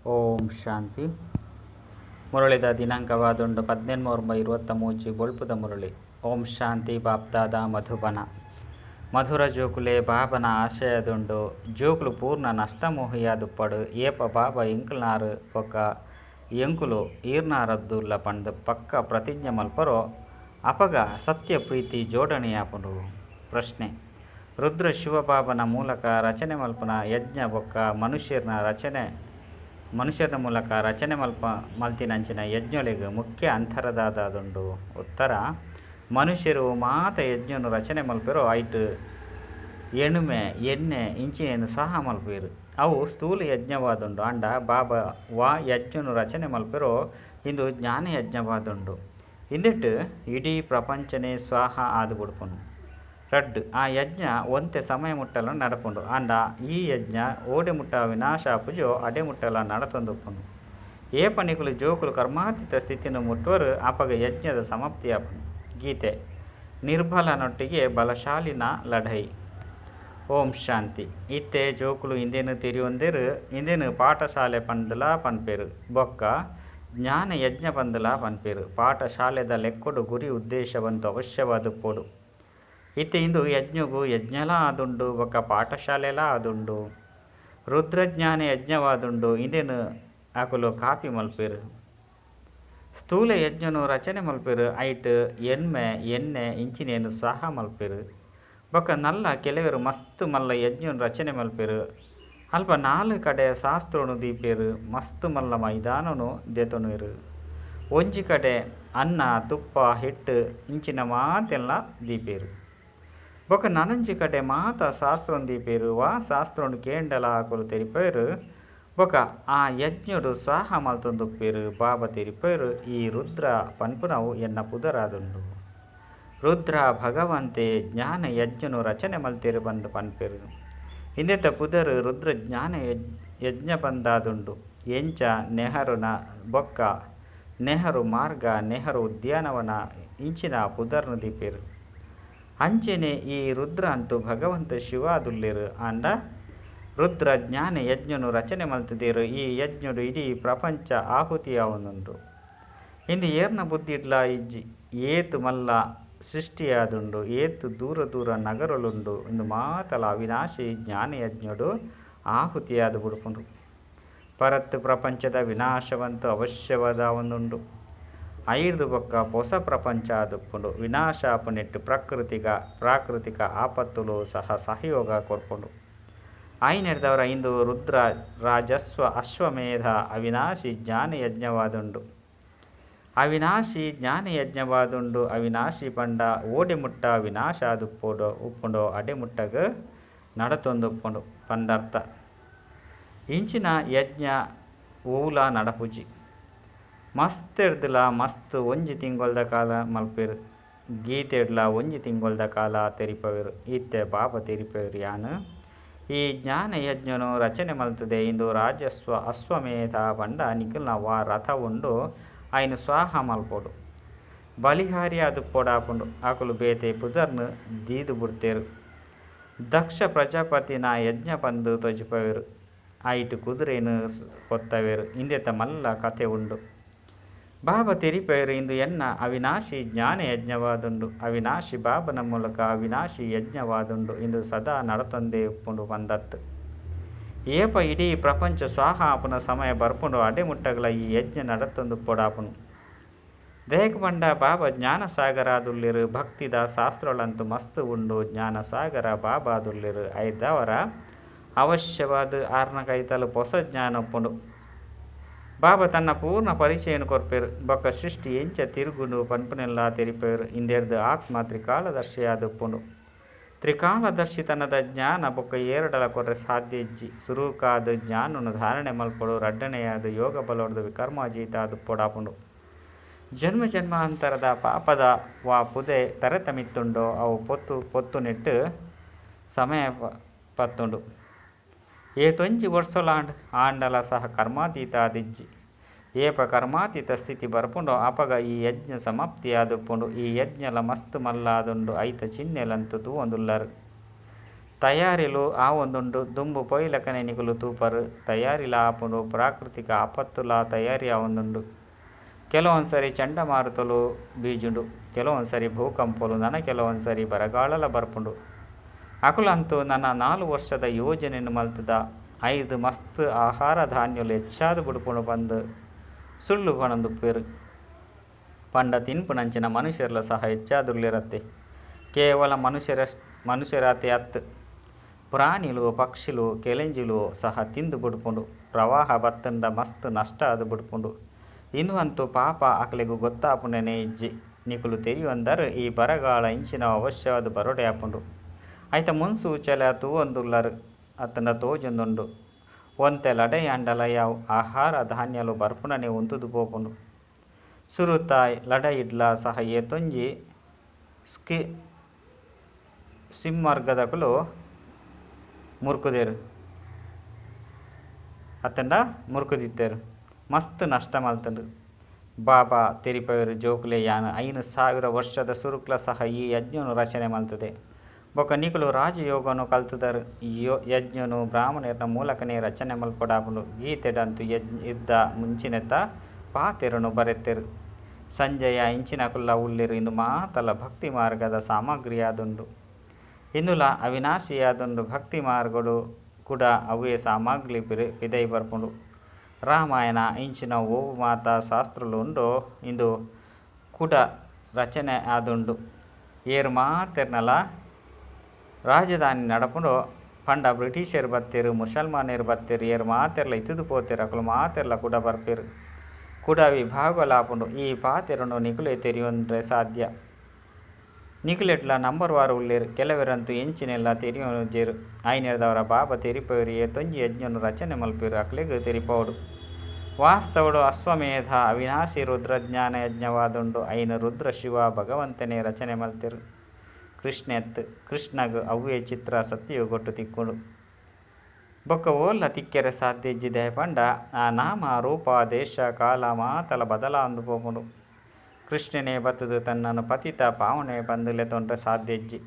ಓಂ ಶಾಂತಿ. ಮುರಳಿದ ದಿನಾಂಕವಾದುಂಡು 1823 ಬೊಳ್ಪುದ ಮುರಳಿ. ಓಂ ಶಾಂತಿ. ಬಾಪ್ದಾದ ಮಧುಬನ. ಮಧುರ ಜೋಕುಲೆ ಬಾಬನ ಆಶಯದುಂಡು ಜೋಕುಲು ಪೂರ್ಣ ನಷ್ಟಮೋಹಿಯಾದುಪ್ಪಡು ಏಪ ಬಾಬಾ ಎಂಕುಲ್ನಾರು ಒಕ್ಕ ಎಂಕುಲು ಈರ್ನಾರದ್ದುಲ್ಲ ಪಂಡ್ ಪಕ್ಕ ಪ್ರತಿಜ್ಞೆ ಮಲ್ಪರೋ ಅಪಗ ಸತ್ಯ ಪ್ರೀತಿ ಜೋಡಣೆಯಾಪುಂಡು. ಪ್ರಶ್ನೆ: ರುದ್ರ ಶಿವಬಾಬನ ಮೂಲಕ ರಚನೆ ಮಲ್ಪನ ಯಜ್ಞ ಬೊಕ್ಕ ಮನುಷ್ಯರ ಮೂಲಕ ರಚನೆ ಮಲ್ತಿನಂಚಿನ ಯಜ್ಞೊಳಿಗೆ ಮುಖ್ಯ ಅಂತರದಾದುಂಡು. ಉತ್ತರ: ಮನುಷ್ಯರು ಮಾತ ಯಜ್ಞನು ರಚನೆ ಮಲ್ಪೆರೋ ಐಟು ಎಣುಮೆ ಎಣ್ಣೆ ಇಂಚಿನೇನು ಸಹ ಮಲ್ಪೇರು. ಅವು ಸ್ಥೂಲ ಯಜ್ಞವಾದುಂಡು. ಅಂಡ ಬಾಬಾ ವಾ ಯಜ್ಞನು ರಚನೆ ಮಲ್ಪೆರೋ ಇಂದು ಜ್ಞಾನ ಯಜ್ಞವಾದುಂಡು. ಇಂದಿಟ್ಟು ಇಡೀ ಪ್ರಪಂಚನೇ ಸ್ವಾಹ ಆದು ಬಿಡ್ಪುಂಡು. ರಡ್ಡು ಆ ಯಜ್ಞ ಒಂತೆ ಸಮಯ ಮುಟ್ಟಲ ನಡಪುಂಡು. ಅಂಡ ಈ ಯಜ್ಞ ಓಡೆ ಮುಟ್ಟ ವಿನಾಶ ಆಪುಜೋ ಅಡೆ ಮುಟ್ಟಲ ನಡತೊಂದುಪ್ಪುಂಡು. ಏ ಪಣಿಕುಲು ಜೋಕುಲು ಕರ್ಮಾತೀತ ಸ್ಥಿತಿಯನ್ನು ಮುಟ್ಟುವರು ಅಪಗ ಯಜ್ಞದ ಸಮಾಪ್ತಿ ಆಪುಂಡು. ಗೀತೆ: ನಿರ್ಬಲನೊಟ್ಟಿಗೆ ಬಲಶಾಲಿನ ಲಢೈ. ಓಂ ಶಾಂತಿ. ಇತ್ತೆ ಜೋಕುಲು ಇಂದೇನು ತಿರಿಯೊಂದೇರು ಇಂದೇನು ಪಾಠಶಾಲೆ ಪಂದಲ ಪನ್ಪೇರು ಬೊಕ್ಕ ಜ್ಞಾನ ಯಜ್ಞ ಪಂದಲ ಪನ್ಪೇರು. ಪಾಠಶಾಲೆದ ಲೆಕ್ಕೊಡು ಗುರಿ ಉದ್ದೇಶವಂತೂ ಅವಶ್ಯವಾದುಪ್ಪೋಡು. ಇತ್ತೆ ಇಂದು ಯಜ್ಞಗೂ ಯಜ್ಞಲ ಆದುಂಡು ಬೊಕ್ಕ ಪಾಠಶಾಲೆಲ ಆದುಂಡು. ರುದ್ರಜ್ಞಾನ ಯಜ್ಞವಾದುಂಡು. ಇಂದೇನು ಆಕುಲು ಕಾಪಿ ಮಲ್ಪೇರು. ಸ್ಥೂಲ ಯಜ್ಞನು ರಚನೆ ಮಲ್ಪೇರು ಐಟ್ ಎಣ್ಮೆ ಎಣ್ಣೆ ಇಂಚಿನೇನು ಸಹ ಮಲ್ಪೇರು. ಬೊಕ್ಕ ನಲ್ಲ ಕೆಲವರು ಮಸ್ತ್ ಮಲ್ಲ ಯಜ್ಞನು ರಚನೆ ಮಲ್ಪೇರು. ಅಲ್ಪ 4 ಕಡೆ ಶಾಸ್ತ್ರನು ದೀಪೇರು. ಮಸ್ತ್ ಮಲ್ಲ ಮೈದಾನನು ದೆತೊನುರು. ಒಂಜಿ ಕಡೆ ಅನ್ನ ತುಪ್ಪ ಹಿಟ್ಟು ಇಂಚಿನ ಮಾತೆಲ್ಲ ದೀಪೇರು. ಬೊಕ್ಕ ನನಂಜಿ ಕಡೆ ಮಾತ ಶಾಸ್ತ್ರನು ದೀಪೇರು. ವಾ ಶಾಸ್ತ್ರನು ಕೇಂಡಲ ಆಕುಲು ತೆರಿಪೇರು. ಬೊಕ್ಕ ಆ ಯಜ್ಞಡು ಸಹ ಮಲ್ತೊಂದುಪ್ಪೇರು. ಬಾಬಾ ತೆರಿಪೇರು ಈ ರುದ್ರ ಪನ್ಪುನವು ಎನ್ನ ಪುದರಾದುಂಡು. ರುದ್ರ ಭಗವಂತೆ ಜ್ಞಾನ ಯಜ್ಞನು ರಚನೆ ಮಲ್ತೇರು ಬಂದು ಪನ್ಪೇರು. ಇಂದೆತ ಪುದರು ರುದ್ರ ಜ್ಞಾನ ಯಜ್ಞ ಬಂದಾದುಂಡು. ಎಂಚ ನೆಹರುನ ಬೊಕ್ಕ ನೆಹರು ಮಾರ್ಗ ನೆಹರು ಉದ್ಯಾನವನ ಇಂಚಿನ ಪುದರ್ನು ದೀಪೇರು. ಅಂಚೆನೆ ಈ ರುದ್ರ ಅಂತೂ ಭಗವಂತ ಶಿವ ಆದುಲ್ಲೇರು. ಅಂಡ ರುದ್ರ ಜ್ಞಾನ ಯಜ್ಞನು ರಚನೆ ಮಲ್ತದೇರು. ಈ ಯಜ್ಞಡು ಇಡೀ ಪ್ರಪಂಚ ಆಹುತಿಯಾವೊಂದುಂಡು. ಇಂದು ಏರ್ನ ಬುದ್ಧಿ ಇಡ್ಲ ಇಜ್ಜಿ ಏತು ಮಲ್ಲ ಸೃಷ್ಟಿಯಾದುಂಡು. ಏತು ದೂರ ದೂರ ನಗರಲುಂಡು. ಇಂದು ಮಾತಲ ಅವಿನಾಶಿ ಜ್ಞಾನ ಯಜ್ಞಡು ಆಹುತಿಯಾದು ಬಿಡ್ಪುಂಡು. ಪರತ್ ಪ್ರಪಂಚದ ವಿನಾಶವಂತೂ ಅವಶ್ಯವಾದ ಒಂದುಂಡು. ಐದು ಬೊಕ್ಕ ಹೊಸ ಪ್ರಪಂಚ ಆದುಪ್ಪುಂಡು. ವಿನಾಶ ಆಪುನೆಟ್ಟು ಪ್ರಾಕೃತಿಕ ಆಪತ್ತುಲು ಸಹ ಸಹಯೋಗ ಕೊರ್ಪುಂಡು. ಐನೆಡ್ದವರ ಇಂದು ರುದ್ರ ರಾಜಸ್ವ ಅಶ್ವಮೇಧ ಅವಿನಾಶಿ ಜ್ಞಾನ ಯಜ್ಞವಾದುಂಡು. ಅವಿನಾಶಿ ಜ್ಞಾನ ಯಜ್ಞವಾದುಂಡು. ಅವಿನಾಶಿ ಪಂಡ ಓಡೆ ಮುಟ್ಟ ವಿನಾಶ ಉಪ್ಪುಂಡೋ ಅಡೆ ಮುಟ್ಟಗ ನಡತೊಂದುಪ್ಪುಂಡು ಪಂದರ್ಥ. ಇಂಚಿನ ಯಜ್ಞ ಊಲ ನಡಪುಜಿ ಮಸ್ತ್ ಎಡ್ದಲ ಮಸ್ತ್ ಒಂಜಿ ತಿಂಗೊಲ್ದ ಕಾಲ ಮಲ್ಪೇರು. ಗೀತೆಡ್ಲ ಒಂಜಿ ತಿಂಗೊಲ್ದ ಕಾಲ ತೆರಿಪವೇರು. ಇತ್ತೆ ಬಾಬಾ ತೆರಿಪವೇರು ಯಾನು ಈ ಜ್ಞಾನ ಯಜ್ಞನು ರಚನೆ ಮಲ್ತದೆ. ಇಂದು ರಾಜಸ್ವ ಅಶ್ವಮೇಧ ಪಂಡ ನಿಖಿಲ್ನ ವಾ ರಥ ಉಂಡು. ಐನು ಸ್ವಾಹ ಮಲ್ಪೋಡು ಬಲಿಹಾರಿ ಆದುಪ್ಪೋಡಾಪುಂಡು. ಆಕುಲು ಬೇತೆ ಪುದರ್ನು ದೀದು ಬುಡ್ತೇರು. ದಕ್ಷ ಪ್ರಜಾಪತಿನ ಯಜ್ಞ ಪಂದು ತೊಜಿಪವೇರು. ಐಟು ಕುದುರೆನು ಕೊತ್ತವೇರು. ಇಂದೆತ ಮಲ್ಲ ಕತೆ ಉಂಡು. ಬಾಬಾ ತೆರಿಪೇರು ಇಂದು ಎನ್ನ ಅವಿನಾಶಿ ಜ್ಞಾನ ಯಜ್ಞವಾದುಂಡು. ಅವಿನಾಶಿ ಬಾಬನ ಮೂಲಕ ಅವಿನಾಶಿ ಯಜ್ಞವಾದುಂಡು. ಇಂದು ಸದಾ ನಡತೊಂದೇ ಉಪ್ಪುಂಡು ಪಂದತ್ತು. ಏಪ ಇಡೀ ಪ್ರಪಂಚ ಸ್ವಾಹ ಆಪುನ ಸಮಯ ಬರ್ಪುಂಡು. ಅಡೆ ಮುಟ್ಟಗಲ ಈ ಯಜ್ಞ ನಡತೊಂದುಪ್ಪೋಡಾಪುನು. ದೇಹಕ್ಕೆ ಬಂಡ ಬಾಬಾ ಜ್ಞಾನ ಸಾಗರ ಆದುಲ್ಲೇರು. ಭಕ್ತಿದ ಶಾಸ್ತ್ರಗಳಂತೂ ಮಸ್ತ್ ಉಂಡು. ಜ್ಞಾನ ಸಾಗರ ಬಾಬಾ ಆದುಲ್ಲೇರು. ಐದವರ ಅವಶ್ಯವಾದ 6ನ ಕೈತಲು ಹೊಸ ಜ್ಞಾನ ಉಪ್ಪುಂಡು. ಬಾಬಾ ತನ್ನ ಪೂರ್ಣ ಪರಿಚಯನು ಕೊರ್ಪೇರು. ಬೊಕ್ಕ ಸೃಷ್ಟಿ ಎಂಚ ತಿರುಗುಂಡು ಪನ್ಪುನೆಲ್ಲ ತೆರಿಪೇರು. ಇಂದೆರ್ದು ಆತ್ಮ ತ್ರಿಕಾಲದರ್ಶಿ ಆದುಪ್ಪುಂಡು. ತ್ರಿಕಾಲದರ್ಶಿತನದ ಜ್ಞಾನ ಬೊಕ್ಕ ಏರಡಲ ಕೊರ್ರೆ ಸಾಧ್ಯ ಇಜ್ಜಿ. ಸುರೂಕಾದ ಜ್ಞಾನನು ಧಾರಣೆ ಮಲ್ಪಡು. ರಡ್ಡನೆಯಾದ ಯೋಗ ಬಲೋಡ್ದು ವಿಕರ್ಮಾಜೀತ ಆದುಪ್ಪೋಡಾಪುಂಡು. ಜನ್ಮ ಜನ್ಮಾಂತರದ ಪಾಪದ ವಾ ಪುದೆ ತರೆತಮಿತ್ತುಂಡೋ ಅವು ಪೊತ್ತು ನೆಟ್ಟು ಸಮಯ ಪತ್ತುಂಡು. ಏತೊಂಜಿ ವರ್ಷಲಾಂಡ್ ಆಂಡಲ ಸಹ ಕರ್ಮಾತೀತ ಆದಿಜ್ಜಿ. ಏಪ ಕರ್ಮಾತೀತ ಸ್ಥಿತಿ ಬರ್ಪುಂಡೋ ಅಪಗ ಈ ಯಜ್ಞ ಸಮಾಪ್ತಿ ಆದುಪ್ಪುಂಡು. ಈ ಯಜ್ಞಲ ಮಸ್ತ್ ಮಲ್ಲ ಆದುಂಡು. ಐತ ಚಿಹ್ನೆಲಂತೂ ತೂವೊಂದುಲ್ಲರು. తయారీలు ఆ ಒಂದುಂಡು ದುಂಬು ಪೊಯ್ಲಕನೆ ನಿಕುಲು ತೂಪರು ತಯಾರಿಲ ಆಪುಂಡು ಪ್ರಾಕೃತಿಕ ಆಪತ್ತುಲ ತಯಾರಿ ಆ ಒಂದುಂಡು. ಕೆಲವೊಂದ್ಸರಿ ಚಂಡಮಾರುತಲು ಬೀಜುಂಡು, ಕೆಲವೊಂದ್ಸರಿ ಭೂಕಂಪಲು ನನ ಕೆಲವೊಂದ್ಸರಿ ಬರಗಾಲಲ ಬರ್ಪುಂಡು. ಅಕುಲಂತೂ ನನ್ನ 4 ವರ್ಷದ ಯೋಜನೆಯನ್ನು ಮಲ್ತದ 5 ಮಸ್ತ್ ಆಹಾರ ಧಾನ್ಯಲು ಹೆಚ್ಚಾದ ಬುಡುಪುಂಡು ಬಂದು ಸುಳ್ಳು ಪಣಂದುಪ್ಪೇರು. ಪಂಡ ತಿನ್ಪುನಂಚಿನ ಮನುಷ್ಯರ್ಲ ಸಹ ಹೆಚ್ಚಾದುರ್ಲಿರತ್ತೆ. ಕೇವಲ ಮನುಷ್ಯರಾತೆ ಅತ್ತು ಪ್ರಾಣಿಲು ಪಕ್ಷಿಲು ಕೆಲೆಂಜಿಲು ಸಹ ತಿಂದು ಬುಡ್ಪುಂಡು. ಪ್ರವಾಹ ಬತ್ತಂಡ ಮಸ್ತ್ ನಷ್ಟ ಅದು ಬುಡ್ಪುಂಡು. ಇನ್ನು ಅಂತೂ ಪಾಪ ಅಕಲಿಗೂ ಗೊತ್ತಾಪುಂಡನೆ ಇಜ್ಜಿ ನಿಕುಲು ತೆರಿಯೊಂದರ್ ಈ ಬರಗಾಲ ಇಂಚಿನ ಅವಶ್ಯವಾದ ಬರೋಡೆ ಆಪುಂಡು. ಐತ ಮುನ್ಸೂಚಲೆ ತೂವೊಂದುಲ್ಲರು ಅತ್ತಂಡ ತೋಜೊಂದುಂಡು. ಒಂತೆ ಲಡೆ ಅಂಡಲ ಯಾವ್ ಆಹಾರ ಧಾನ್ಯಲು ಬರ್ಪುನನೆ ಉಂತುದು ಪೋಪುಂಡು. ಸುರುತಾಯ್ ಲಡ ಇಡ್ಲ ಸಹ ಏತೊಂಜಿ ಸಿಮ್ಮರ್ಗದಕುಲು ಮುರ್ಕುದೇರು ಅತ್ತಂಡ ಮುರ್ಕುದಿತ್ತೇರು ಮಸ್ತ್ ನಷ್ಟ ಮಲ್ತಂಡು. ಬಾಬಾ ತೆರಿಪವೇರು ಜೋಕುಲೆ ಯಾನ 5,000 ವರ್ಷದ ಸುರುಕ್ಲ ಸಹ ಈ ಯಜ್ಞನು ರಚನೆ ಮಲ್ತದೆ. ಬೊಕ ನಿಕುಲು ರಾಜಯೋಗನು ಕಲ್ತುದರ್ ಯಜ್ಞನು ಬ್ರಾಹ್ಮಣರ ಮೂಲಕನೇ ರಚನೆ ಮಲ್ಪೊಡಾಪುಂಡು. ಗೀತೆಡಂತು ಯುದ್ಧ ಮುಂಚಿನೆತ್ತ ಪಾತೆರನು ಬರೆತೆರು. ಸಂಜಯ ಇಂಚಿನಕುಲ್ಲ ಉಳ್ಳಿರು ಇಂದು ಮಾತಲ ಭಕ್ತಿ ಮಾರ್ಗದ ಸಾಮಗ್ರಿಯಾದುಂಡು. ಇಂದುಲ ಅವಿನಾಶಿಯಾದುಂಡು ಭಕ್ತಿ ಮಾರ್ಗಡು ಕೂಡ ಅವೇ ಸಾಮಗ್ರಿ ಪಿದೈ ಬರ್ಪುಂಡು. ರಾಮಾಯಣ ಇಂಚಿನ ಓವು ಮಾತಾ ಶಾಸ್ತ್ರಲು ಉಂಡು ಇಂದು ಕೂಡ ರಚನೆ ಆದುಂಡು. ಏರು ಮಾತೆರ್ನಲ ರಾಜಧಾನಿ ನಡಪುಂಡು ಪಂಡ ಬ್ರಿಟಿಷರು ಬತ್ತೇರು, ಮುಸಲ್ಮಾನರು ಬತ್ತೇರು. ಏರು ಮಾತೆರ್ಲ ಇತ್ತುದು ಪೋತೆರು ಅಕುಲು ಮಾತೆರ್ಲ ಕೂಡ ಬರ್ಪೇರು. ಕೂಡ ವಿಭಾಗಲಾಪುಂಡು. ಈ ಪಾತೆರನು ನಿಕುಲೆ ತೆರಿಯೊಂದ್ರೆ ಸಾಧ್ಯ. ನಿಕುಲೆಟ್ಲ ನಂಬರ್ ವಾರು ಉಳ್ಳೇರು. ಕೆಲವರಂತೂ ಎಂಚಿನೆಲ್ಲ ತೆರಿಯೊಂಜೇರು. ಐನೆರ್ದವರ ಬಾಬಾ ತೆರಿಪವೇರು ಏತೊಂಜಿ ಯಜ್ಞನು ರಚನೆ ಮಲ್ಪೇರು ಅಕ್ಲೆಗ್ ತೆರಿಪವಡು. ವಾಸ್ತವಡು ಅಶ್ವಮೇಧ ಅವಿನಾಶಿ ರುದ್ರಜ್ಞಾನ ಯಜ್ಞವಾದುಂಡು. ಐನ ರುದ್ರ ಶಿವ ಭಗವಂತನೇ ರಚನೆ ಮಲ್ತೆರು. ಕೃಷ್ಣಗ್ ಅವ್ವೇ ಚಿತ್ರ ಸತ್ಯವು ಗೊಟ್ಟು ತಿಕ್ಕುಂಡು. ಬೊಕ್ಕ ಓಲ್ಲ ತಿಕ್ಕೆರೆ ಸಾಧ್ಯ ಇಜ್ಜಿದೆ ಪಂಡ ಆ ನಾಮ ರೂಪ ದೇಶ ಕಾಲ ಮಾತಲ ಬದಲಾಂದು ಪೋಪುಂಡು. ಕೃಷ್ಣನೇ ಬತ್ತದು ತನ್ನನು ಪತಿತ ಪಾವನೆ ಪಂದುಲೆ ತೊಂಡ್ರೆ ಸಾಧ್ಯ ಇಜ್ಜಿ.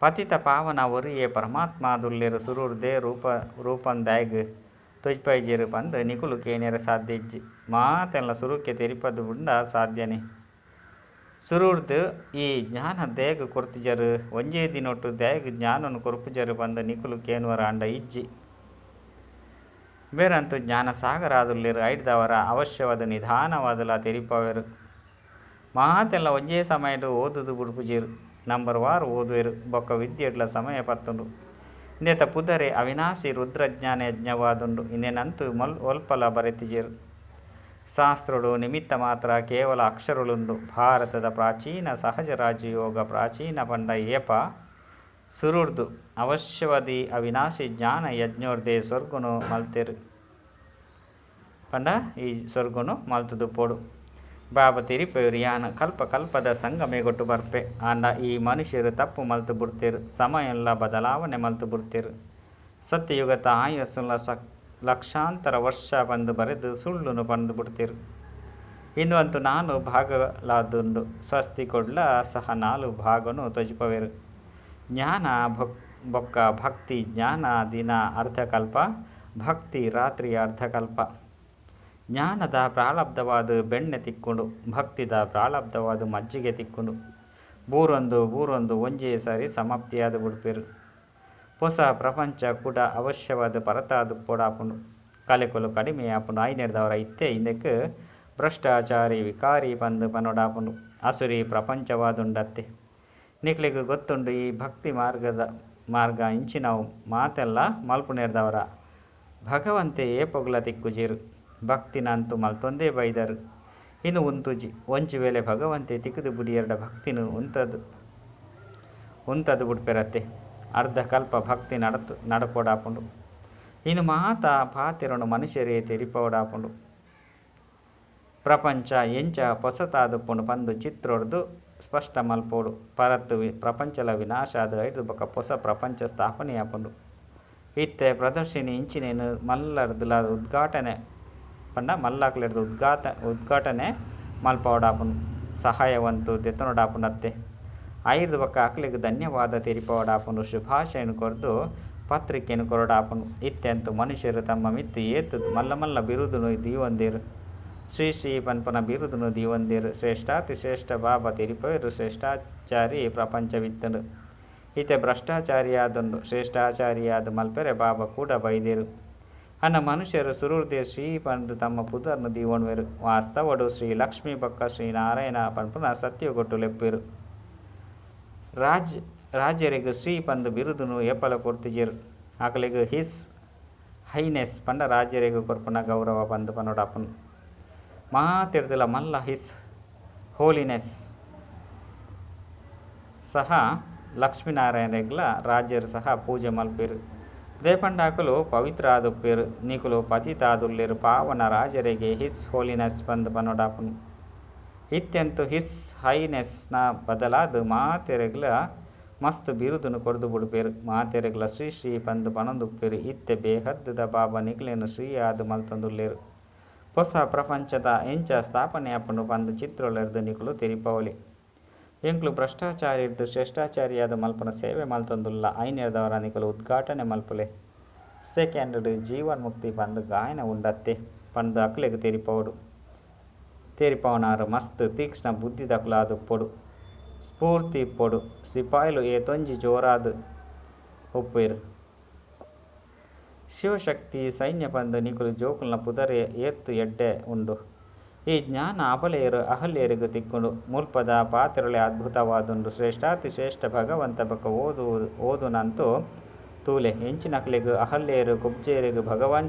ಪತಿತ ಪಾವನ ಒರಿಯೇ ಪರಮಾತ್ಮಾದುಲ್ಲೆರು ಸುರೂರ್ದೇ ರೂಪಂದಾಯ್ಗ್ ತೊಜ್ಪೈಜೇರು ಪಂದು ನಿಕುಲು ಕೇನೆರೆ ಸಾಧ್ಯ ಇಜ್ಜಿ. ಮಾತೆಲ್ಲ ಸುರುಕ್ಕೆ ತೆರಿಪದು ಬುಂಡ ಸಾಧ್ಯನೇ. ಸುರೂರ್ದು ಈ ಜ್ಞಾನ ದೇಗ್ ಕೊರ್ತಿಜರು ಒಂಜೇ ದಿನೊಟ್ಟು ದೇಗ್ ಜ್ಞಾನನು ಕೊರ್ಪುಜರು ಪಂದು ನಿಕುಲು ಕೇನುವರ ಅಂಡ ಇಜ್ಜಿ. ಬೇರಂತೂ ಜ್ಞಾನ ಸಾಗರ ಆದುಲ್ಲೆರು. ಐಡ್ದವರ ಅವಶ್ಯವಾದ ನಿಧಾನವಾದಲ ತೆರಿಪವೇರು. ಮಾತೆಲ್ಲ ಒಂಜೇ ಸಮಯಡು ಓದುದು ಬುಡ್ಪುಜೇರು. ನಂಬರ್ ವಾರು ಓದುವೆರು. ಬೊಕ್ಕ ವಿದ್ಯೆಡ್ಲ ಸಮಯ ಪತ್ತುಂಡು. ಇಂದೆತ ಪುದರೆ ಅವಿನಾಶಿ ರುದ್ರಜ್ಞಾನ ಯಜ್ಞವಾದುಂಡು. ಇಂದೆನಂತೂ ಒಲ್ಪಲ ಬರೆತಿಜೇರು. ಶಾಸ್ತ್ರಡು ನಿಮಿತ್ತ ಮಾತ್ರ ಕೇವಲ ಅಕ್ಷರುಳುಂಡು. ಭಾರತದ ಪ್ರಾಚೀನ ಸಹಜ ರಾಜಯೋಗ ಪ್ರಾಚೀನ ಪಂಡ ಏಪ ಸುರುರ್ದು ಅವಶ್ಯವಾದಿ ಅವಿನಾಶಿ ಜ್ಞಾನ ಯಜ್ಞೋರ್ದೇ ಸ್ವರ್ಗುನು ಮಲ್ತೆರು ಪಂಡ ಈ ಸ್ವರ್ಗುನು ಮಲ್ತುದು ಪೋಡು. ಬಾಬಾ ತೆರಿಪೇರು ಯಾನ ಕಲ್ಪ ಕಲ್ಪದ ಸಂಗಮೆಗೊಟ್ಟು ಬರ್ಪೆ ಆಂಡ ಈ ಮನುಷ್ಯರು ತಪ್ಪು ಮಲ್ತು ಬಿಡ್ತೇರು. ಸಮಯಲ್ಲ ಬದಲಾವಣೆ ಮಲ್ತು ಬಿಡ್ತೇರು. ಸತ್ಯಯುಗತ ಆಯಸ್ಸುಲ ಲಕ್ಷಾಂತರ ವರ್ಷ ಬಂದು ಬರೆದು ಸುಳ್ಳುನು ಪಂದು ಬಿಡ್ತೇರು. ಇಂದು ಅಂತೂ 4 ಭಾಗಲಾದುಂಡು. ಸ್ವಸ್ತಿ ಕೊಡ್ಲ ಸಹ 4 ಭಾಗನು ತೊಜ್ಪವೇರು. ಜ್ಞಾನ ಬೊಕ್ಕ ಭಕ್ತಿ. ಜ್ಞಾನ ದಿನ ಅರ್ಧಕಲ್ಪ, ಭಕ್ತಿ ರಾತ್ರಿ ಅರ್ಧಕಲ್ಪ. ಜ್ಞಾನದ ಪ್ರಾರಬ್ಧವಾದ ಬೆಣ್ಣೆ ತಿಕ್ಕುಂಡು, ಭಕ್ತಿದ ಪ್ರಾರಬ್ಧವಾದ ಮಜ್ಜಿಗೆ ತಿಕ್ಕುಂಡು. ಬೂರೊಂದು ಒಂಜೇ ಸಾರಿ ಸಮಾಪ್ತಿಯಾದ ಬಿಡ್ಪೇರು. ಹೊಸ ಪ್ರಪಂಚ ಕೂಡ ಅವಶ್ಯವಾದ ಪರತಾದು ಪೋಡಾಪುಂಡು. ಕಲೆಕೊಲು ಕಡಿಮೆ ಆಪುಂಡು. ಐನೆರ್ದವರ ಇತ್ತೆ ಇಂದಕ್ಕೆ ಭ್ರಷ್ಟಾಚಾರಿ ವಿಕಾರಿ ಪಂದು ಪನೊಡಾಪುಂಡು. ಅಸುರಿ ಪ್ರಪಂಚವಾದುಂಡತ್ತೆ. ನಿಕ್ಲಿಗೆ ಗೊತ್ತುಂಡು ಈ ಭಕ್ತಿ ಮಾರ್ಗ ಇಂಚಿನವು ಮಾತೆಲ್ಲ ಮಲ್ಪುನೆರ್ದವರ ಭಗವಂತೆ ಏಪೊಗ್ಲ ತಿಕ್ಕುಜೇರು. ಭಕ್ತಿನಂತೂ ಮಲ್ತೊಂದೇ ಬೈದರು. ಇನ್ನು ಉಂತುಜಿ ಒಂಚು ವೇಳೆ ಭಗವಂತೆ ತಿಕ್ಕದು ಬುಡಿಯರ್ಡ ಭಕ್ತಿನು ಉಂತದು ಬುಡ್ಪೆರತ್ತೆ. ಅರ್ಧ ಕಲ್ಪ ಭಕ್ತಿ ನಡಪೋಡಾಪುಂಡು. ಇನ್ನು ಮಾತ ಪಾತೆರನು ಮನುಷ್ಯರೇ ತೆರಿಪೋಡಾಪುಂಡು. ಪ್ರಪಂಚ ಎಂಚ ಪೊಸತಾದುಪ್ಪುಂಡು ಪಂದು ಚಿತ್ರೊಡ್ದು ಸ್ಪಷ್ಟ ಮಲ್ಪೋಡು. ಪರತ್ತು ಪ್ರಪಂಚಲ ವಿನಾಶ ಅದು ಐದು ಬೊಕ ಹೊಸ ಪ್ರಪಂಚ ಸ್ಥಾಪನೆ ಆಪುಂಡು. ಇತ್ತೆ ಪ್ರದರ್ಶಿನಿ ಇಂಚಿನೇನು ಮಲ್ಲರ್ದುಲ ಉದ್ಘಾಟನೆ ಪಂಡ ಮಲ್ಲಾಕ್ಲೆರ್ದು ಉದ್ಘಾಟನೆ ಮಲ್ಪೋಡಾಪುಂಡು. ಸಹಾಯವಂತು ದೆತ್ತನೋಡಾಪುಂಡತ್ತೆ. ಐದು ಬೊಕ್ಕ ಅಕ್ಲೆಗ್ ಧನ್ಯವಾದ ತೆರಿಪವಡಾಪುಂಡು ಶುಭಾಶಯನು ಕೊರ್ದು ಪತ್ರಿಕೆಯನ್ನು ಕೊರಡಾಪುಂಡು ಇತ್ತೆಂತು ಮನುಷ್ಯರು ತಮ್ಮ ಮಿತ್ತು ಏತು ಮಲ್ಲ ಮಲ್ಲ ಬಿರುದುನು ದೀವಂದಿರು ಶ್ರೀ ಶ್ರೀ ಪನ್ಪನ ಬಿರುದುನು ದೀವಂದಿರು ಶ್ರೇಷ್ಠಾತಿ ಶ್ರೇಷ್ಠ ಬಾಬಾ ತೆರಿಪೋಯರು ಶ್ರೇಷ್ಠಾಚಾರಿ ಪ್ರಪಂಚವಿತ್ತನು ಈತೆ ಭ್ರಷ್ಟಾಚಾರಿಯಾದೊಂದು ಶ್ರೇಷ್ಠಾಚಾರಿಯಾದ ಮಲ್ಪೆರೆ ಬಾಬಾ ಕೂಡ ಬೈದೇರು ಅನ್ನ ಮನುಷ್ಯರು ಸುರುರ್ದೆ ಶ್ರೀ ಪಂದು ತಮ್ಮ ಪುದರ್ನು ದೀವಣ್ವೆರು ವಾಸ್ತವಡು ಶ್ರೀ ಲಕ್ಷ್ಮೀ ಬಕ್ಕ ಶ್ರೀ ನಾರಾಯಣ ಪನ್ಪುನ ಸತ್ಯಗೊಟ್ಟು ಲೆಪ್ಪಿರು ರಾಜ್ಯರಿಗೂ ಶ್ರೀ ಪಂದು ಬಿರುದುನು ಏಪಲ ಕೊಡ್ತಿಜಿರು ಆಕಲಿಗೂ ಹಿಸ್ ಹೈನೆಸ್ ಪಂಡ ರಾಜ್ಯರಿಗೂ ಕೊರ್ಪುನ ಗೌರವ ಪಂದು ಪನೋಡಾಪನು ಮಾತಿರ್ದಿಲ್ಲ ಮಲ್ಲ ಹಿಸ್ ಹೋಲಿನೆಸ್ ಸಹ ಲಕ್ಷ್ಮೀನಾರಾಯಣರೆಗ್ಲ ರಾಜ್ಯರು ಸಹ ಪೂಜೆ ಮಲ್ಪಿರು ದೇಪಂಡಾಕಲು ಪವಿತ್ರ ಆದುಪ್ಪಿರು ನಿಕುಲು ಪತಿತ ಆದುಲ್ಲಿರು ಪಾವನ ರಾಜರಿಗೆ ಹಿಸ್ ಹೋಲಿನೆಸ್ ಪಂದು ಪನೋಡಾಪನು ಇತ್ಯಂತು ಹಿಸ್ ಹೈನೆಸ್ನ ಬದಲಾದ ಮಾತೆರೆಗ್ಲ ಮಸ್ತ್ ಬಿರುದುನು ಕೊರ್ದು ಬಿಡ್ಪೇರು ಮಾತೆರೆಗ್ಲ ಶ್ರೀ ಶ್ರೀ ಪಂದು ಪಣೊಂದುಪ್ಪೇರು ಇತ್ತೆ ಬೇಹದ್ದದ ಬಾಬಾ ನಿಕ್ಲೇನು ಶ್ರೀ ಆದು ಮಲ್ತೊಂದುಲ್ಲೇರು ಹೊಸ ಪ್ರಪಂಚದ ಎಂಚ ಸ್ಥಾಪನೆ ಅಪ್ಪನು ಪಂದು ಚಿತ್ರೊಳೆರ್ದು ನಿಕುಲು ತೆರಿಪವಲಿ ಎಂಕ್ಲು ಭ್ರಷ್ಟಾಚಾರಿರ್ದು ಶ್ರೇಷ್ಠಾಚಾರಿಯಾದ ಮಲ್ಪನ ಸೇವೆ ಮಲ್ತೊಂದುಲ್ಲ ಐನೆರ್ದವರ ನಿಕಲು ಉದ್ಘಾಟನೆ ಮಲ್ಪಲೆ ಸೆಕೆಂಡ್ ಜೀವನ್ ಮುಕ್ತಿ ಪಂದು ಗಾಯನ ಉಂಡತ್ತೆ ಪಂದು ಅಕ್ಲೆಗ್ ತೆರಿಪವನಾರು ಮಸ್ತ್ ತೀಕ್ಷ್ಣ ಬುದ್ಧಿ ದಕ್ಲಾದು ಪೊಡು ಸ್ಫೂರ್ತಿ ಪೊಡು ಸಿಪಾಯಿಲು ಏತೊಂಜಿ ಜೋರಾದು ಉಪ್ಪೇರು ಶಿವಶಕ್ತಿ ಸೈನ್ಯ ಪಂದು ನಿಕುಲು ಜೋಕುಲ್ನ ಪುದರೆ ಏತ್ತು ಎಡ್ಡೆ ಉಂಡು ಈ ಜ್ಞಾನ ಅಬಲೆಯರು ಅಹಲ್ಯರಿಗೂ ತಿಕ್ಕುಂಡು ಮುಲ್ಪದ ಪಾತ್ರಳೆ ಅದ್ಭುತವಾದುಂಡು ಶ್ರೇಷ್ಠಾತಿ ಶ್ರೇಷ್ಠ ಭಗವಂತ ಬಕ ಓದುನಂತೂ ತೂಲೆ ಎಂಚಿನ ಅಕ್ಲೆಗ್ ಅಹಲ್ಯರು ಕುಬ್ಜೇರಿಗೂ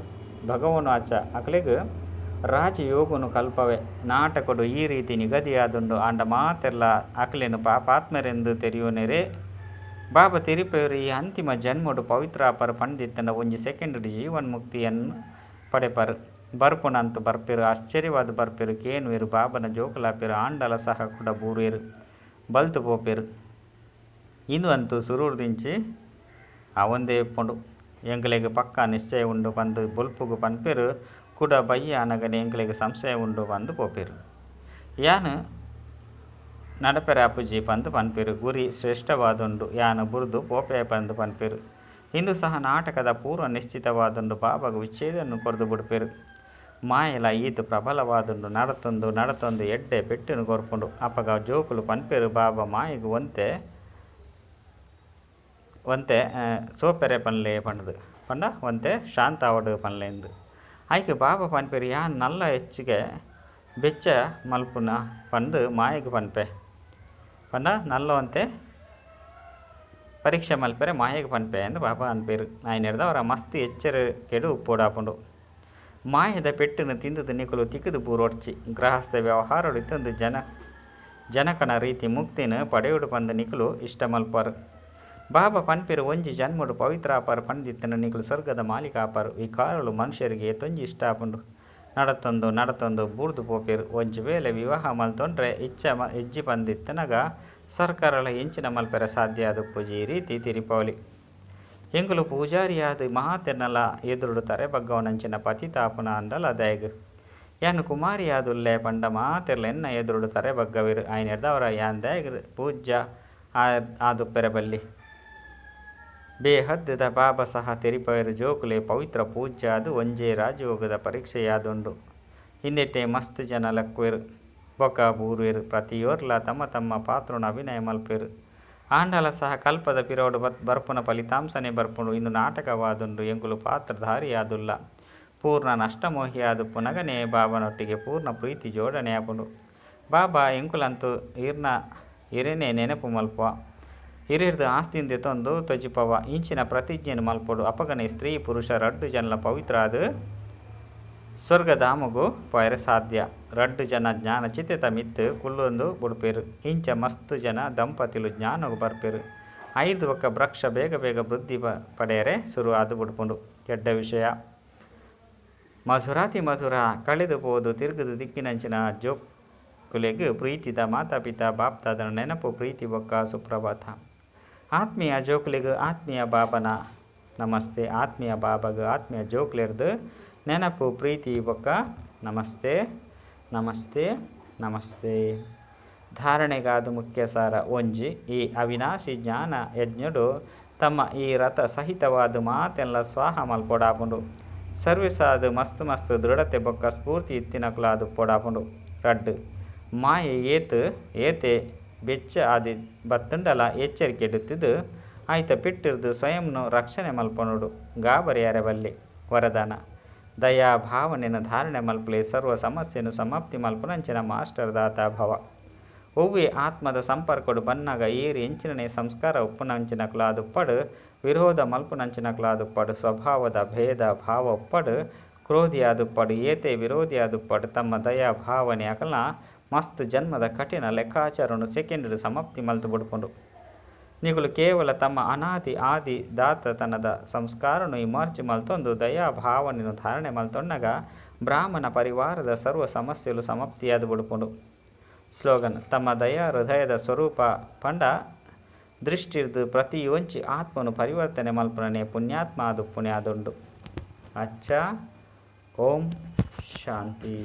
ಭಗವನು ಆಚ ಅಕ್ಲೆಗ್ ರಾಜಯೋಗುನು ಕಲ್ಪವೆ ನಾಟಕಡು ಈ ರೀತಿ ನಿಗದಿಯಾದುಂಡು ಆಂಡ ಮಾತೆಲ್ಲ ಅಕ್ಲೆನು ಪಾಪಾತ್ಮರೆಂದು ತೆರೆಯುನೆರೆ ಬಾಬಾ ತೆರಿಪೇರು ಈ ಅಂತಿಮ ಜನ್ಮಡು ಪವಿತ್ರಾಪರ ಪಂಡಿತನ ಒಂಜಿ ಸೆಕೆಂಡ್ ಜೀವನ್ ಮುಕ್ತಿಯನ್ನು ಪಡೆಪರು ಬರ್ಪುನಂತು ಬರ್ಪೆರು ಆಶ್ಚರ್ಯವಾದ ಬರ್ಪೆರು ಕೇನುವೆರು ಬಾಬನ ಜೋಕುಲಾಪೆರು ಆಂಡಲ ಸಹ ಕೂಡ ಬೂರುವೆರು ಬಲ್ತು ಪೋಪೆರು ಇಂದು ಅಂತೂ ಸುರೂರ್ದಿಂಚಿ ಅವಂದೇ ಪೊಂಡು ಎಂಕಲೆಗೆ ಪಕ್ಕ ನಿಶ್ಚಯ ಉಂಡು ಬಂದು ಬೊಲ್ಪುಗು ಪನ್ಪೆರು ಕೂಡ ಬಯ್ಯ ಅನಗನೆ ಎಂಕಲೆಗೆ ಸಂಶಯ ಉಂಡು ಬಂದು ಪೋಪೆರು ಯಾನು ನಡಪೆರ ಅಪ್ಪುಜಿ ಪಂದು ಪನ್ಪೆರು ಗುರಿ ಶ್ರೇಷ್ಠವಾದುಂಡು ಯಾನು ಬುರ್ದು ಪೋಪೆ ಪಂದು ಪನ್ಪೆರು ಇಂದು ಸಹ ನಾಟಕದ ಪೂರ್ವ ನಿಶ್ಚಿತವಾದುಂಡು ಬಾಬಾಗ ವಿಚ್ಛೇದನ್ನು ಕೊರ್ದು ಬಿಡ್ಪೆರು ಮಾಯಲ ಈತು ಪ್ರಬಲವಾದುಂಡು ನಡತೊಂದು ಎಡ್ಡೆ ಪೆಟ್ಟನು ಕೊರ್ಪುಂಡು ಅಪ್ಪಗ ಜೋಕುಲು ಪನ್ಪೆರು ಬಾಬಾ ಮಾಯಿಗು ಒಂತೆ ಸೋಪೆರೆ ಪನ್ಲೆ ಪಂಡದು ಪಂಡ ಒಂತೆ ಶಾಂತ ಅವಡು ಪನ್ಲೆ ಎಂದು ಆಯ್ಕೆ ಬಾಬಾ ಪನ್ಪೆರು ಯಾನ್ ನಲ್ಲ ಹೆಚ್ಚಿಗೆ ಬೆಚ್ಚ ಮಲ್ಪುನ ಪಂದು ಮಾಯಿಗೆ ಪನ್ಪೆ ಪಂಡ ನಲ್ಲವಂತೆ ಪರೀಕ್ಷೆ ಮಲ್ಪೆರೆ ಮಾಯಿಗೆ ಪನ್ಪೆ ಎಂದು ಬಾಬಾ ಅನ್ಪೇರು ಆಯ್ನೆರ್ದವರ ಮಸ್ತ್ ಎಚ್ಚರ ಕೆಡು ಉಪ್ಪೋಡಾಪುಂಡು ಮಾಯದ ಪೆಟ್ಟನ್ನು ತಿಂದದು ನಿಕುಲು ತಿಕ್ಕದು ಬೂರೊಡ್ಚಿ ಗೃಹಸ್ಥ ವ್ಯವಹಾರಡು ತಂದು ಜನಕನ ರೀತಿ ಮುಕ್ತಿನ ಪಡೆಯುಡು ಪಂದ ನಿಕುಲು ಇಷ್ಟ ಮಲ್ಪರು ಬಾಬಾ ಪನ್ಪೆರು ಒಂಜಿ ಜನ್ಮಡು ಪವಿತ್ರಾಪರ ಪಂಡಿತನ ನಿಕುಲು ಸ್ವರ್ಗದ ಮಾಲಿಕಾಪರು ಈ ಕಾರುಳು ಮನುಷ್ಯರಿಗೆ ತೊಂಜಿ ಇಷ್ಟ ಆಪುಂಡು ನಡತೊಂದು ಬೂರ್ದು ಪೋಪೇರು ಒಂಜಿ ವೇಳೆ ವಿವಾಹ ಮಲ್ತೊಂಡ್ರೆ ಇಜ್ಜಿ ಪಂದಿತ್ತನಗ ಸರ್ಕಾರಲ ಎಂಚಿನ ಮಲ್ಪೆರ ಸಾಧ್ಯ ಆದುಪ್ಪುಜಿ ಈ ರೀತಿ ತಿರಿಪವಲಿ ಎಂಗುಲು ಪೂಜಾರಿಯಾದ ಮಹಾತೆರ್ನಲ ಎದುರುಡು ತರೆ ಬಗ್ಗವನಂಚಿನ ಪತಿತಾಪುನ ಅಂಡಲ ದಯಗು ಯಾನು ಕುಮಾರಿಯಾದುಲ್ಲೆ ಪಂಡ ಮಾತೆರ್ಲ ಎನ್ನ ಎದುರುಡು ತರೆ ಬಗ್ಗವಿರು ಆಯ್ನೆರ್ದವರ ಯಾನ್ ದಯಗು ಪೂಜ್ಯ ಆದುಪ್ಪೆರೆ ಬಲ್ಲಿ ಬೇಹದ್ದದ ಬಾಬಾ ಸಹ ತೆರಿಪವೆರು ಜೋಕುಲೆ ಪವಿತ್ರ ಪೂಜ್ಯ ಅದು ಒಂಜೇ ರಾಜಯೋಗದ ಪರೀಕ್ಷೆಯಾದುಂಡು ಹಿಂದೆಟ್ಟೆ ಮಸ್ತ್ ಜನ ಲಕ್ಕುವೆರು ಬೊಕ ಬೂರುವೆರು ಪ್ರತಿಯೋರ್ಲ ತಮ್ಮ ಪಾತ್ರನ ಅಭಿನಯ ಮಲ್ಪೆರು ಆಂಡಲ ಸಹ ಕಲ್ಪದ ಪಿರೋಡು ಬರ್ಪುನ ಫಲಿತಾಂಶನೇ ಬರ್ಪುಂಡು ಇಂದು ನಾಟಕವಾದುಂಡು ಎಂಗುಲು ಪಾತ್ರಧಾರಿಯಾದುಲ್ಲ ಪೂರ್ಣ ನಷ್ಟಮೋಹಿಯಾದು ಪುನಗನೆ ಬಾಬನೊಟ್ಟಿಗೆ ಪೂರ್ಣ ಪ್ರೀತಿ ಜೋಡಣೆ ಆಪುಂಡು ಬಾಬಾ ಎಂಕುಲಂತೂ ಇರೆನೆ ನೆನಪು ಮಲ್ಪುವ ಹಿರಿಯರ್ದು ಆಸ್ತಿಂದೆ ತೊಂದು ತೊಜಿಪವ ಇಂಚಿನ ಪ್ರತಿಜ್ಞೆಯನ್ನು ಮಲ್ಪೊಡು ಅಪಗನೆ ಸ್ತ್ರೀ ಪುರುಷ ರಡ್ಡು ಜನಲ ಪವಿತ್ರ ಅದು ಸ್ವರ್ಗಧಾಮಗೂ ಪಯರೆ ಸಾಧ್ಯ ರಡ್ಡು ಜನ ಜ್ಞಾನ ಚಿತೆತ ಮಿತ್ತು ಕುಲ್ಲೊಂದು ಬುಡ್ಪೇರು ಇಂಚ ಮಸ್ತು ಜನ ದಂಪತಿಲು ಜ್ಞಾನಗೂ ಬರ್ಪೇರು ಐದು ಒಕ್ಕ ವೃಕ್ಷ ಬೇಗ ವೃದ್ಧಿ ಪಡೆಯರೆ ಶುರು ಆದು ಬುಡ್ಪುಂಡು ಕೆಡ್ಡ ವಿಷಯ ಮಧುರಾತಿ ಮಧುರ ಕಳೆದು ಹೋದು ತಿರುಗದು ದಿಕ್ಕಿನಂಚಿನ ಜೋಕುಲೆಗೂ ಪ್ರೀತಿದ ಮಾತಾಪಿತಾ ಬಾಪ್ತಾದನ ನೆನಪು ಪ್ರೀತಿ ಒಕ್ಕ ಸುಪ್ರಭಾತ ಆತ್ಮೀಯ ಜೋಕುಲಿಗೂ ಆತ್ಮೀಯ ಬಾಬನ ನಮಸ್ತೆ ಆತ್ಮೀಯ ಬಾಬಾಗ ಆತ್ಮೀಯ ಜೋಕ್ಲೆರ್ದು ನೆನಪು ಪ್ರೀತಿ ಒಕ್ಕ ನಮಸ್ತೆ ನಮಸ್ತೆ ನಮಸ್ತೆ ಧಾರಣೆಗಾದು ಮುಖ್ಯ ಸಾರ ಒಂಜಿ ಈ ಅವಿನಾಶಿ ಜ್ಞಾನ ಯಜ್ಞುಡು ತಮ್ಮ ಈ ರಥ ಸಹಿತವಾದ ಮಾತೆಲ್ಲ ಸ್ವಾಹ ಮಲ್ಪೊಡಾಪುಂಡು. ಸರ್ವಿಸಾದು ಮಸ್ತ್ ಮಸ್ತ್ ದೃಢತೆ ಬೊಕ್ಕ ಸ್ಫೂರ್ತಿ ಇತ್ತಿನಕುಲಾದು ಪೊಡಾಪುಂಡು. ರಡ್ಡ್ ಮಾಯೆ ಏತೆ ಬೆಚ್ಚ ಆದಿ ಬತ್ತುಂಡಲ ಎಚ್ಚರಿಕೆ ಇಡುತ್ತಿದ್ದು ಆಯ್ತ ಪಿಟ್ಟಿರ್ದು ಸ್ವಯಂನು ರಕ್ಷಣೆ ಮಲ್ಪೊನುಡು ಗಾಬರಿಯಾರೆ ಬಲ್ಲಿ. ವರದಾನ ದಯಾ ಭಾವನೆನ ಧಾರಣೆ ಮಲ್ಪಲೆ ಸರ್ವ ಸಮಸ್ಯೆನು ಸಮಾಪ್ತಿ ಮಲ್ಪುನಂಚಿನ ಮಾಸ್ಟರ್ ದಾತ ಭವ. ಒವ್ವೆ ಆತ್ಮದ ಸಂಪರ್ಕಡು ಬನ್ನಾಗ ಏರಿ ಎಂಚಿನನೆ ಸಂಸ್ಕಾರ ಉಪ್ಪುನಂಚಿನಕುಲಾದು ಪಡು ವಿರೋಧ ಮಲ್ಪುನಂಚಿನಕುಲಾದು ಪಡು ಸ್ವಭಾವದ ಭೇದ ಭಾವ ಉಪ್ಪಡು ಕ್ರೋಧಿಯಾದು ಪಡು ಏತೆ ವಿರೋಧಿಯಾದು ಪಡು ತಮ್ಮ ದಯಾ ಭಾವನೆ ಅಕಲ್ನ ಮಸ್ತ್ ಜನ್ಮದ ಕಠಿಣ ಲೆಕ್ಕಾಚಾರನು ಸೆಕೆಂಡ್ ಸಮಾಪ್ತಿ ಮಲ್ತು ಬಿಡ್ಕೊಂಡು ನಿಗುಲು ಕೇವಲ ತಮ್ಮ ಅನಾದಿ ಆದಿ ದಾತತನದ ಸಂಸ್ಕಾರನು ಇಮರ್ಜಿ ಮಲ್ತೊಂದು ದಯಾ ಭಾವನೆನು ಧಾರಣೆ ಮಲ್ತೊಣ್ಣಗ ಬ್ರಾಹ್ಮಣ ಪರಿವಾರದ ಸರ್ವ ಸಮಸ್ಯೆಲು ಸಮಾಪ್ತಿಯಾದು ಬಿಡ್ಕೊಂಡು. ಸ್ಲೋಗನ್ ತಮ್ಮ ದಯಾ ಹೃದಯದ ಸ್ವರೂಪ ಪಂಡ ದೃಷ್ಟಿರ್ದು ಪ್ರತಿಯೊಂಚಿ ಆತ್ಮನು ಪರಿವರ್ತನೆ ಮಲ್ಪುನನೆ ಪುಣ್ಯಾತ್ಮ ಅದು ಪುಣ್ಯಾದುಂಡು. ಅಚ್ಚ ಓಂ ಶಾಂತಿ.